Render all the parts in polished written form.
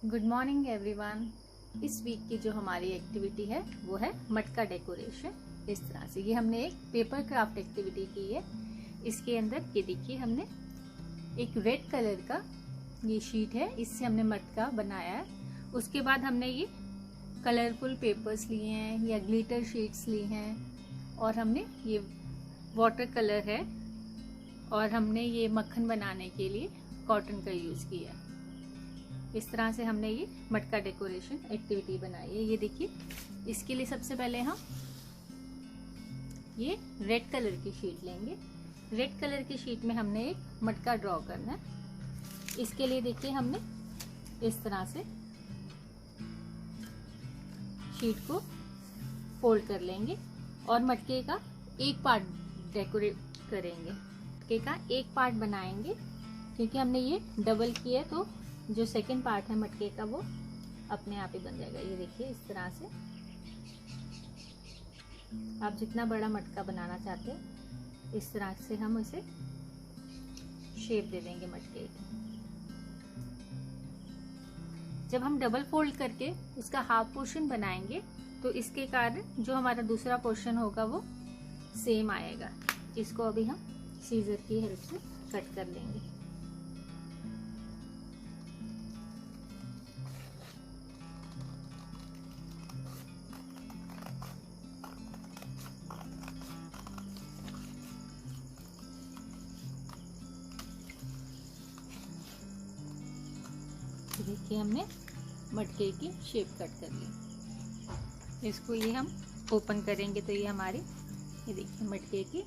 Good morning everyone. इस week की जो हमारी एक्टिविटी है वो है मटका डेकोरेशन। इस तरह से ये हमने एक पेपर क्राफ्ट एक्टिविटी की है। इसके अंदर ये देखिए हमने एक रेड कलर का ये शीट है, इससे हमने मटका बनाया है। उसके बाद हमने ये कलरफुल पेपर्स लिए हैं या ग्लिटर शीट्स ली हैं और हमने ये वाटर कलर है और हमने ये मक्खन बनाने के लिए कॉटन का यूज किया। इस तरह से हमने ये मटका डेकोरेशन एक्टिविटी बनाई है। ये देखिए, इसके लिए सबसे पहले हम ये रेड कलर की शीट लेंगे। रेड कलर की शीट में हमने एक मटका ड्रॉ करना है। इसके लिए देखिए हमने इस तरह से शीट को फोल्ड कर लेंगे और मटके का एक पार्ट डेकोरेट करेंगे। मटके का एक पार्ट बनाएंगे क्योंकि हमने ये डबल किया तो जो सेकंड पार्ट है मटके का वो अपने आप ही बन जाएगा। ये देखिए इस तरह से आप जितना बड़ा मटका बनाना चाहते हैं इस तरह से हम इसे शेप दे देंगे मटके की। जब हम डबल फोल्ड करके उसका हाफ पोर्शन बनाएंगे तो इसके कारण जो हमारा दूसरा पोर्शन होगा वो सेम आएगा। इसको अभी हम सीजर की हेल्प से कट कर लेंगे। देखिए हमने मटके की शेप कट कर ली। इसको ये हम ओपन करेंगे तो ये हमारी ये देखिए मटके की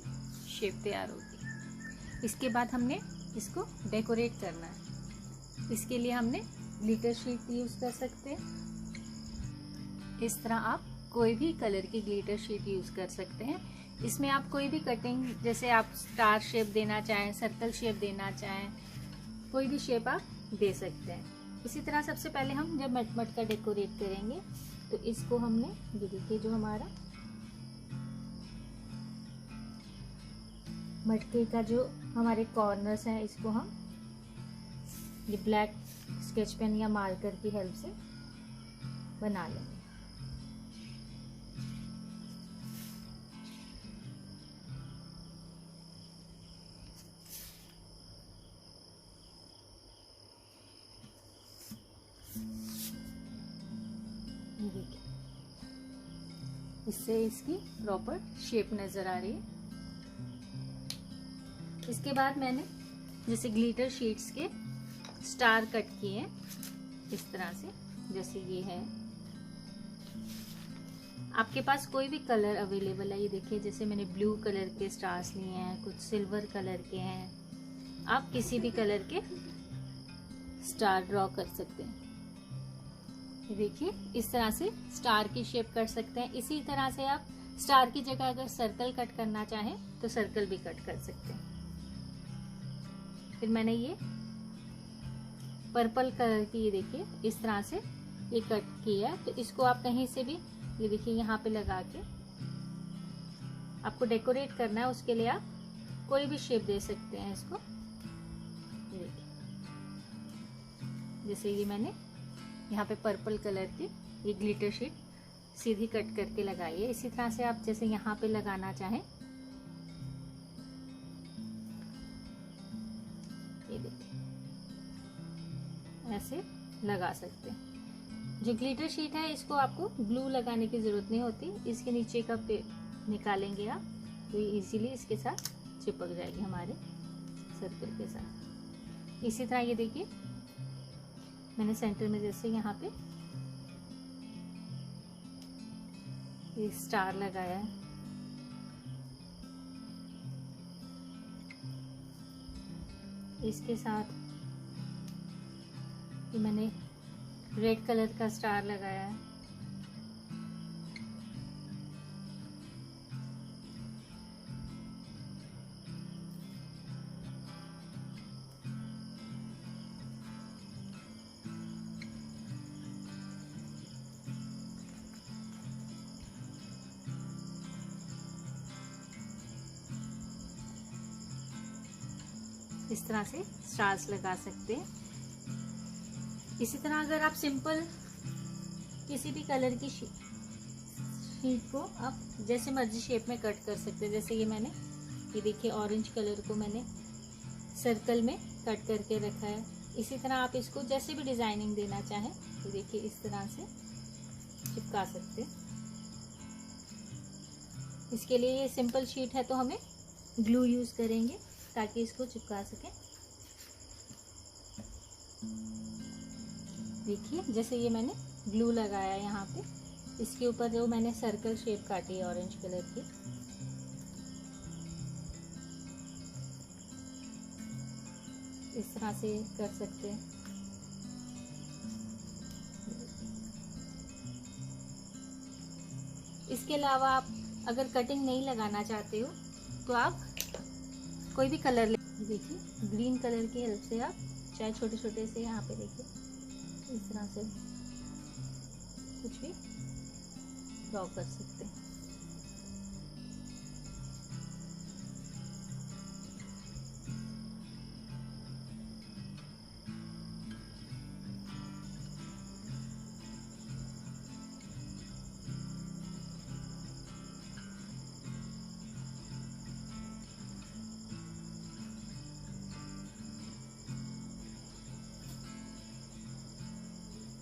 शेप तैयार होगी। इसके बाद हमने इसको डेकोरेट करना है। इसके लिए हमने ग्लिटर शीट यूज कर सकते हैं। इस तरह आप कोई भी कलर की ग्लिटर शीट यूज कर सकते हैं। इसमें आप कोई भी कटिंग, जैसे आप स्टार शेप देना चाहें, सर्कल शेप देना चाहें, कोई भी शेप आप दे सकते हैं। इसी तरह सबसे पहले हम जब मटका डेकोरेट करेंगे तो इसको हमने ये देखिए जो हमारा मटके का जो हमारे कॉर्नर्स हैं इसको हम ये ब्लैक स्केच पेन या मार्कर की हेल्प से बना लेंगे। देखिए इससे इसकी प्रॉपर शेप नजर आ रही है। इसके बाद मैंने जैसे ग्लिटर शीट्स के स्टार कट किए हैं इस तरह से, जैसे ये है। आपके पास कोई भी कलर अवेलेबल है, ये देखिए जैसे मैंने ब्लू कलर के स्टार्स लिए हैं, कुछ सिल्वर कलर के हैं। आप किसी भी कलर के स्टार ड्रॉ कर सकते हैं। देखिए इस तरह से स्टार की शेप कर सकते हैं। इसी तरह से आप स्टार की जगह अगर सर्कल कट करना चाहें तो सर्कल भी कट कर सकते हैं। फिर मैंने ये पर्पल कलर की ये देखिए इस तरह से ये कट किया है। तो इसको आप कहीं से भी ये देखिए यहाँ पे लगा के आपको डेकोरेट करना है, उसके लिए आप कोई भी शेप दे सकते हैं इसको। ये देखिए जैसे ये मैंने यहाँ पे पर्पल कलर की ये ग्लिटर शीट सीधी कट करके लगाई है। इसी तरह से आप जैसे यहाँ पे लगाना चाहें, ये देखिए ऐसे लगा सकते हैं। जो ग्लिटर शीट है इसको आपको ग्लू लगाने की जरूरत नहीं होती। इसके नीचे का निकालेंगे आप तो ये इजीली इसके साथ चिपक जाएगी हमारे सर्कल के साथ। इसी तरह ये देखिए मैंने सेंटर में जैसे यहाँ पे ये स्टार लगाया है। इसके साथ ये मैंने रेड कलर का स्टार लगाया है। इस तरह से स्टार्स लगा सकते हैं। इसी तरह अगर आप सिंपल किसी भी कलर की शीट को आप जैसे मर्जी शेप में कट कर सकते हैं। जैसे ये देखिए ऑरेंज कलर को मैंने सर्कल में कट करके रखा है। इसी तरह आप इसको जैसे भी डिजाइनिंग देना चाहें तो देखिए इस तरह से चिपका सकते हैं। इसके लिए ये सिंपल शीट है तो हमें ग्लू यूज करेंगे ताकि इसको चिपका सकें। देखिए जैसे ये मैंने ग्लू लगाया यहाँ पे, इसके ऊपर जो मैंने सर्कल शेप काटी है ऑरेंज कलर की, इस तरह से कर सकते हैं। इसके अलावा आप अगर कटिंग नहीं लगाना चाहते हो तो आप कोई भी कलर ले, देखिए ग्रीन कलर की हेल्प से आप चाहे छोटे छोटे से यहाँ पे देखिए इस तरह से कुछ भी ड्रॉ कर सकते हैं।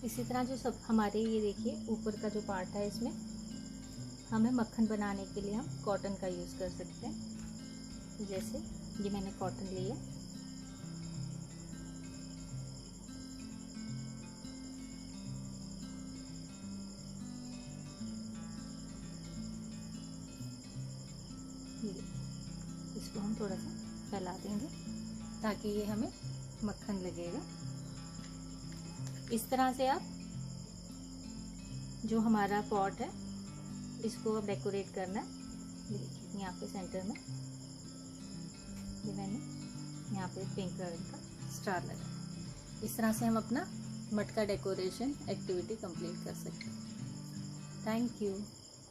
इसी तरह जो सब हमारे ये देखिए ऊपर का जो पार्ट है, इसमें हमें मक्खन बनाने के लिए हम कॉटन का यूज़ कर सकते हैं। जैसे ये मैंने कॉटन लिया, इसको हम थोड़ा सा फैला देंगे ताकि ये हमें मक्खन लगेगा। इस तरह से आप जो हमारा पॉट है इसको अब डेकोरेट करना है। ये देखिए यहाँ पे सेंटर में ये मैंने यहाँ पे पिंक कलर का स्टार लगाया। इस तरह से हम अपना मटका डेकोरेशन एक्टिविटी कंप्लीट कर सकते हैं। Thank you.